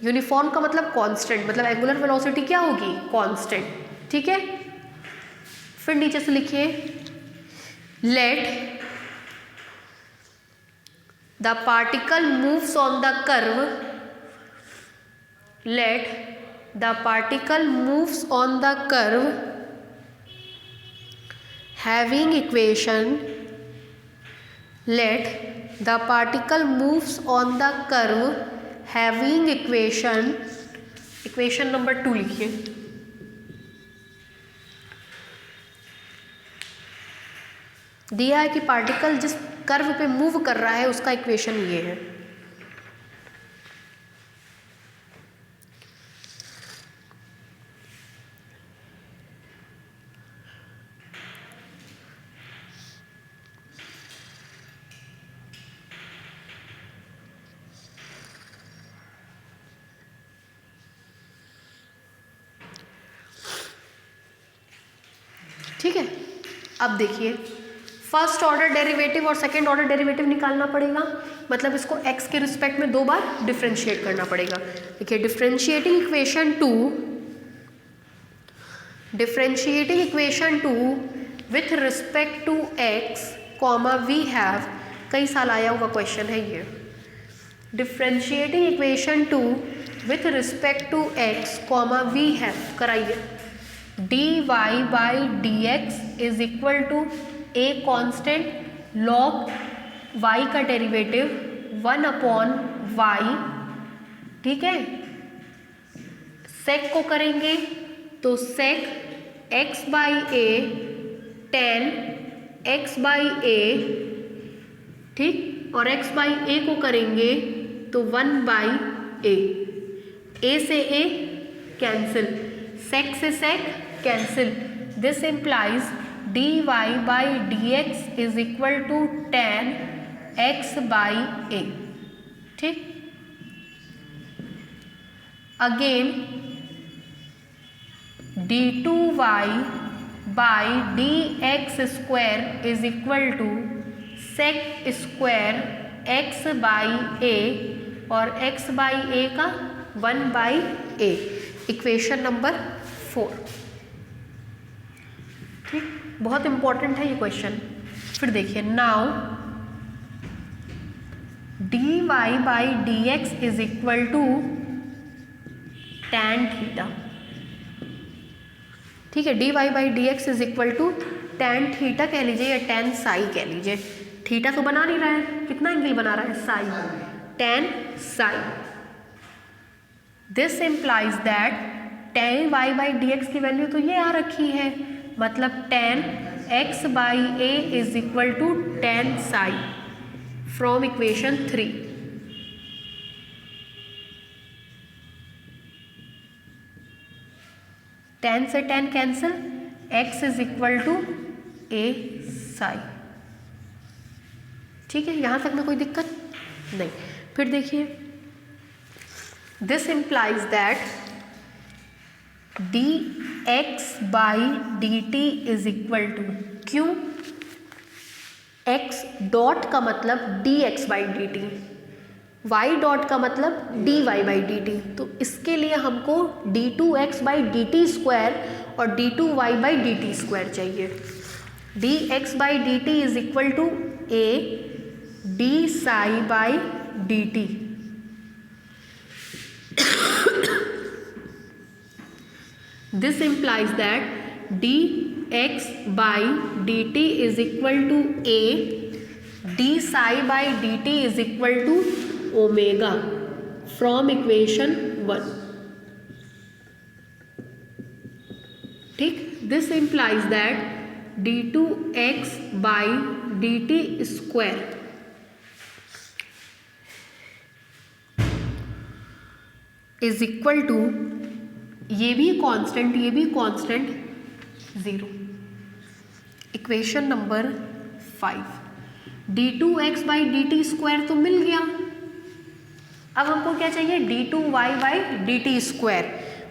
Speaker 1: यूनिफॉर्म का मतलब कांस्टेंट, मतलब एंगुलर वेलोसिटी क्या होगी? कांस्टेंट। ठीक है, फिर नीचे से लिखिए let the particle moves on the curve, let the particle moves on the curve having equation, let the particle moves on the curve having equation, equation number 2 लिखिए। दिया है कि पार्टिकल जिस कर्व पे मूव कर रहा है उसका इक्वेशन ये है। ठीक है, अब देखिए फर्स्ट ऑर्डर डेरिवेटिव और सेकेंड ऑर्डर डेरिवेटिव निकालना पड़ेगा, मतलब इसको x के रिस्पेक्ट में 2 बार डिफ्रेंशिएट करना पड़ेगा। देखिए differentiating equation 2 with respect to x comma we have, कई साल आया हुआ क्वेश्चन है ये। Differentiating equation 2 with respect to x comma we have कराइए। dy by d x is equal to a constant log y का डेरिवेटिव 1 अपॉन y। ठीक है, सेक को करेंगे तो sec x by a tan x by a, ठीक, और x बाई a को करेंगे तो 1 बाई a से a कैंसिल, सेक से sec cancel. This implies dy by d x is equal to tan x by a। ठीक, again d2y by d x square is equal to sec square x by a और x बाई a का 1 बाई a। Equation number 4। ठीक, बहुत इंपॉर्टेंट है ये क्वेश्चन। फिर देखिए, now dy by dx is equal to tan theta. ठीक है, dy by dx is equal to tan theta कह लीजिए या tan साई कह लीजिए। थीटा तो बना नहीं रहा है, कितना एंगल बना रहा है, psi, tan psi. This implies that tan y by dx की वैल्यू तो ये आ रखी है, मतलब tan x by a is equal to tan psi from equation 3। tan से tan cancel, x is equal to a psi. ठीक है, यहां तक में कोई दिक्कत नहीं। फिर देखिए, this implies that dx by dt is equal to, क्यों, x डॉट का मतलब dx by dt, y dot का मतलब dy बाई dt, तो इसके लिए हमको d2x बाई dt स्क्वायर और d2y बाई dt स्क्वायर चाहिए। dx by dt is equal to a d psi by dt। This implies that dx by dt is equal to a d psi by dt is equal to omega from equation 1। ठीक, this implies that d2x by dt square is equal to, ये भी कांस्टेंट ये भी constant, 0। Equation number 5, d2x by dt square तो मिल गया। अब हमको क्या चाहिए, d2y बाई dt स्क्वायर।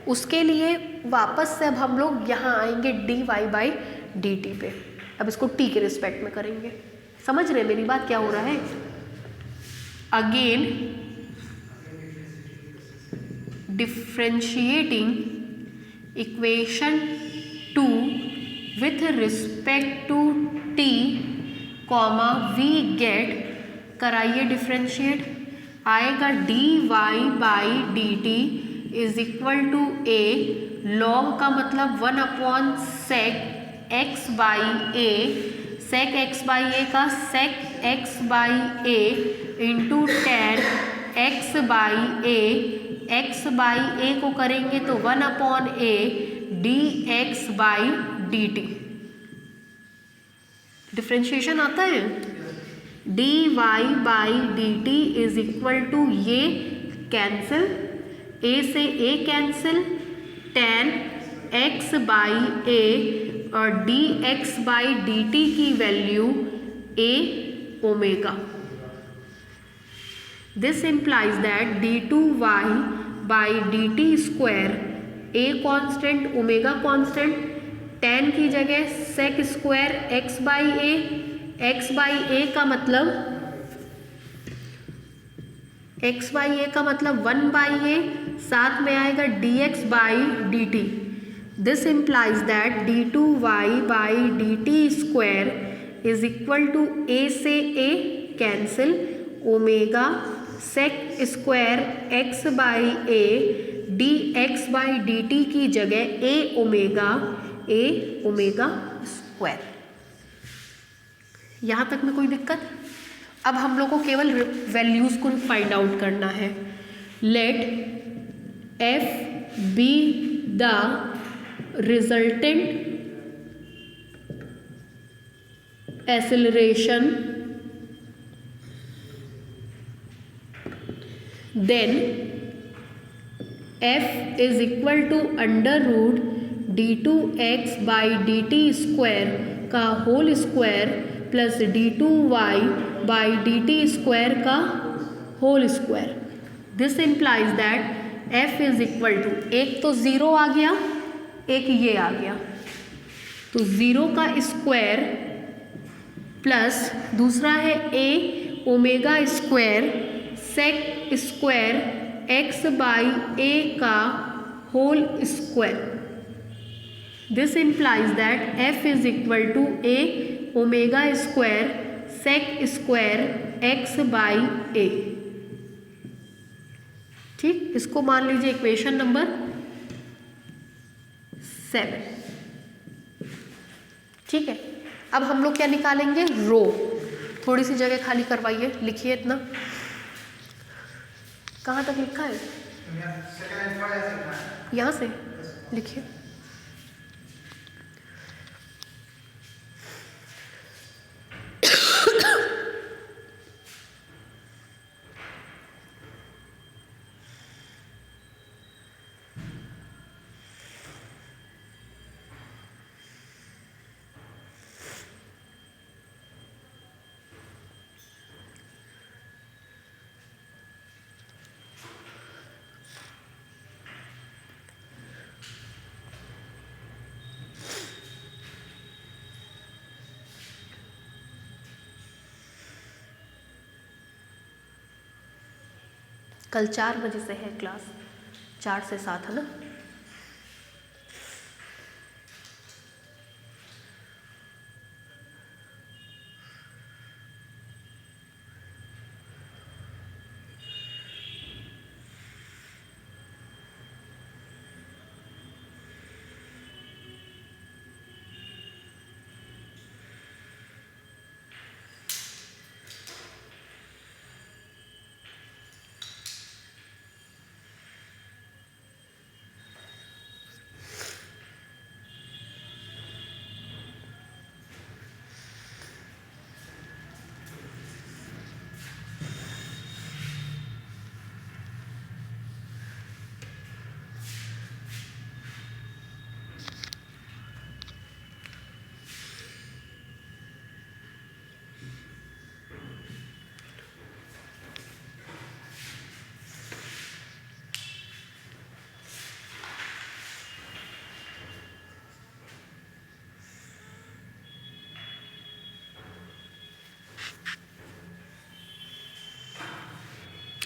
Speaker 1: उसके लिए वापस से अब हम लोग यहाँ आएंगे dy बाई dt पे। अब इसको t के रिस्पेक्ट में करेंगे। समझ रहे हैं मेरी बात, क्या हो रहा है। Again differentiating equation 2 with respect to t comma we get, कराइए डिफ्रेंशिएट, आएगा dy by dt is equal to a, log का मतलब 1 upon sec x by a, sec x by a का sec x by a into tan x by a, x by a को करेंगे तो 1 upon a dx by dt। Differentiation आता है, dy by dt is equal to, ये कैंसिल, a से a cancel, tan x by a और dx बाई dt की value a omega. This implies that d2y by dt square, a constant omega constant, tan की जगह sec square x by a, x by a का मतलब x बाई a का मतलब 1 बाई a, साथ में आएगा dx by dt। This implies that d2y by dt square is equal to a से a cancel, omega sec square x by a dx by dt की जगह a ओमेगा स्क्वायर। यहाँ तक में कोई दिक्कत। अब हम लोग को केवल वैल्यूज़ को फाइंड आउट करना है। Let f be the resultant acceleration, then f is equal to under root d2x by dt square का whole square plus d2y by dt square का whole square. This implies that f is equal to, एक तो 0 आ गया, एक ये आ गया, तो 0 का स्क्वायर प्लस दूसरा है a omega square sec square x by a का whole square. This implies that f is equal to a omega square sec square x by a. ठीक, इसको मान लीजिए इक्वेशन नंबर 7। ठीक है, अब हम लोग क्या निकालेंगे, रो। थोड़ी सी जगह खाली करवाइए, लिखिए इतना। कहाँ तक लिखा है? यहाँ से लिखिए। कल 4 बजे से है क्लास, 4 से 7 है ना।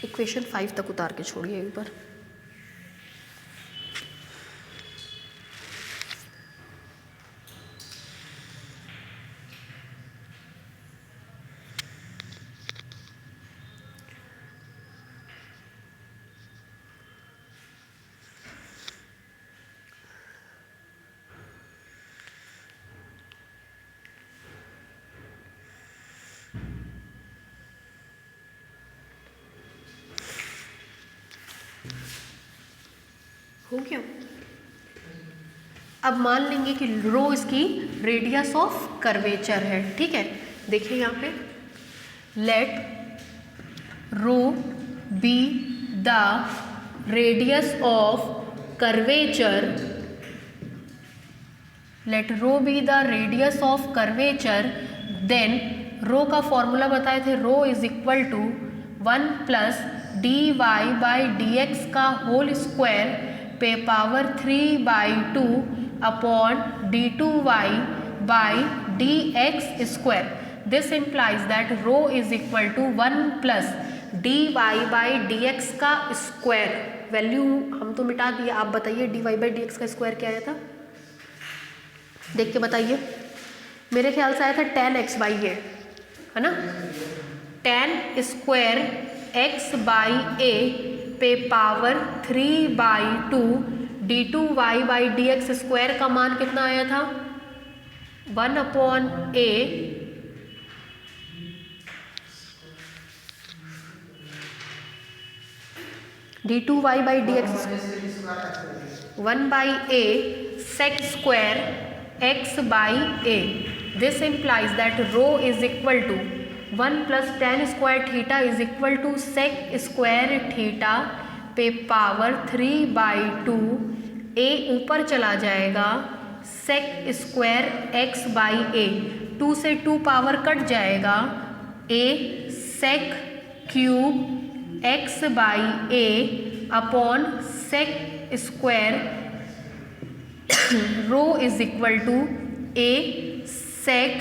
Speaker 1: इक्वेशन 5 तक उतार के छोड़िए एक बार। हो गया। अब मान लेंगे कि रो इसकी रेडियस ऑफ कर्वेचर है। ठीक है, देखिए यहाँ पे, let rho be the radius of curvature, let rho be the radius of curvature, then rho का फॉर्मूला बताए थे, rho is equal to 1 plus d y by d x का होल स्क्वायर पे power 3/2 upon d2y by dx square. This implies that rho is equal to 1 plus dy by dx का स्क्वायर। वैल्यू हम तो मिटा दिए, आप बताइए dy बाई dx का स्क्वायर क्या आया था, देख के बताइए। मेरे ख्याल से आया था tan x बाई ए, है ना, tan स्क्वायर x बाई ए पे power 3/2 d2y by dx square का मान कितना आया था, 1/a d2y by dx 1/a sec square x by a. This implies that rho is equal to 1 plus tan square theta is equal to sec square theta पे पावर 3/2 a ऊपर चला जाएगा, sec square x by a, 2 से 2 पावर कट जाएगा, a sec cube x by a upon sec square rho is equal to a sec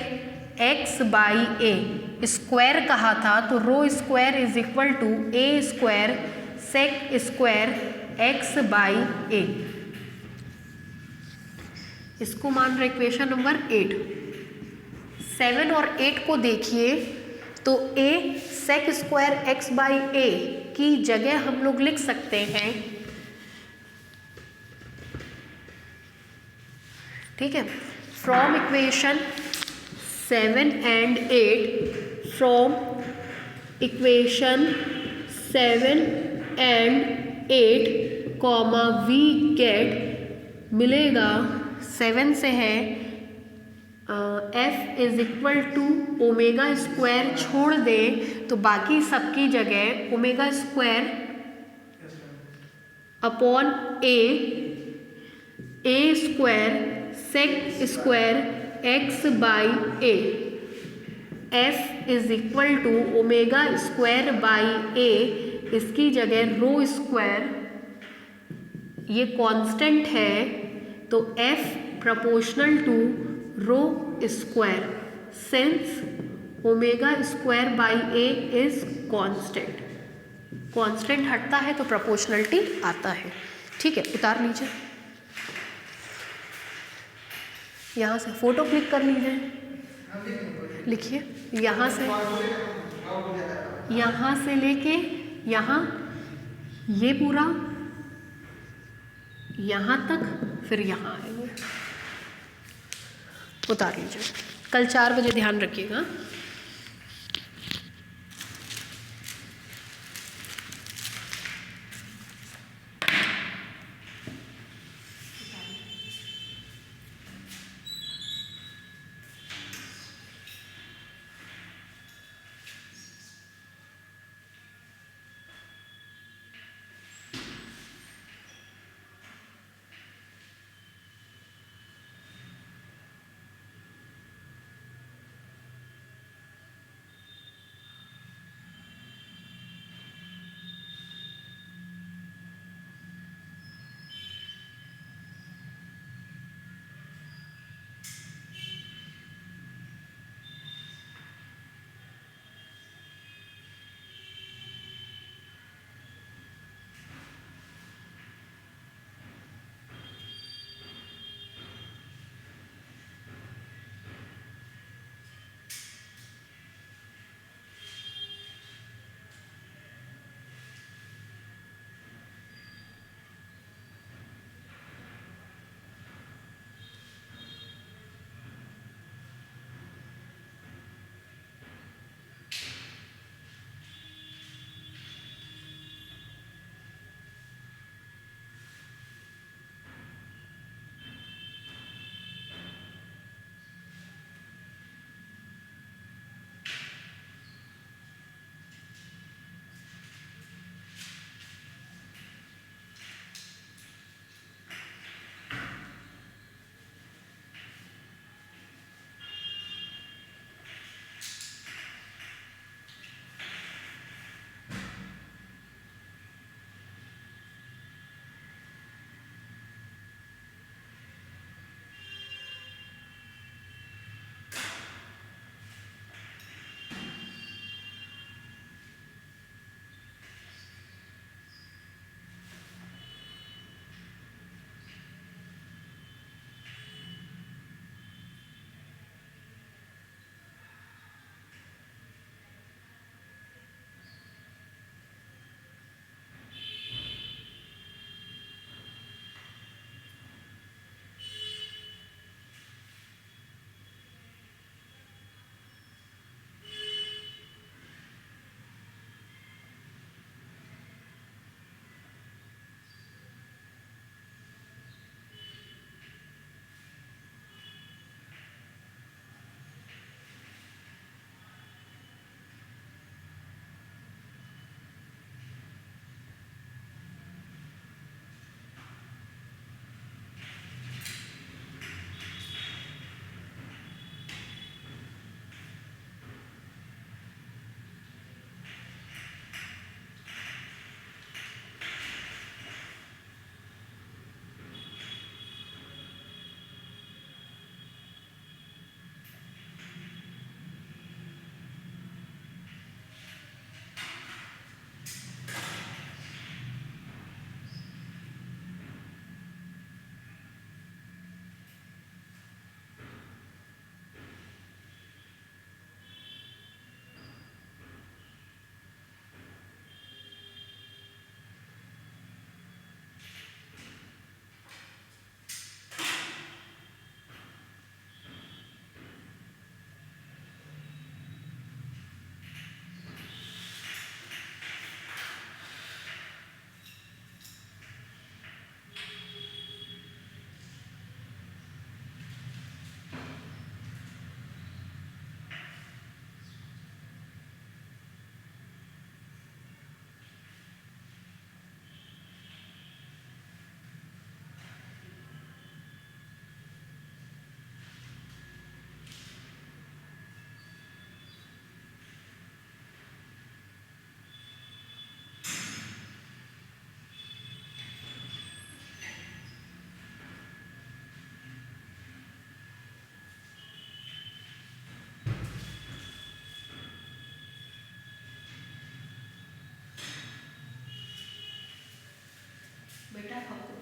Speaker 1: x by a। Square कहा था तो rho square is equal to a square sec square x by a। इसको मान रहे इक्वेशन नंबर 8। 7 और 8 को देखिए तो a sec square x by a की जगह हम लोग लिख सकते हैं, ठीक है, from equation 7 and 8, from equation 7 and 8 comma we get मिलेगा 7 से है f is equal to omega square छोड़ दें तो बाकी सबकी जगह omega square upon a square sec square x by a, f is equal to omega square by a, इसकी जगह रो स्क्वायर, ये कांस्टेंट है तो f proportional to rho square, since omega square by a is constant, constant हटता है तो प्रोपोर्शनलिटी आता है, ठीक है। उतार लीजिए, यहाँ से फोटो क्लिक कर लीजिए, लिखिए यहाँ से लेके यहाँ ये पूरा यहाँ तक, फिर यहाँ आएंगे। उतार लीजिए, कल 4 बजे ध्यान रखिएगा।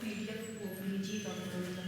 Speaker 2: PDF को भेजिएगा फोन कर।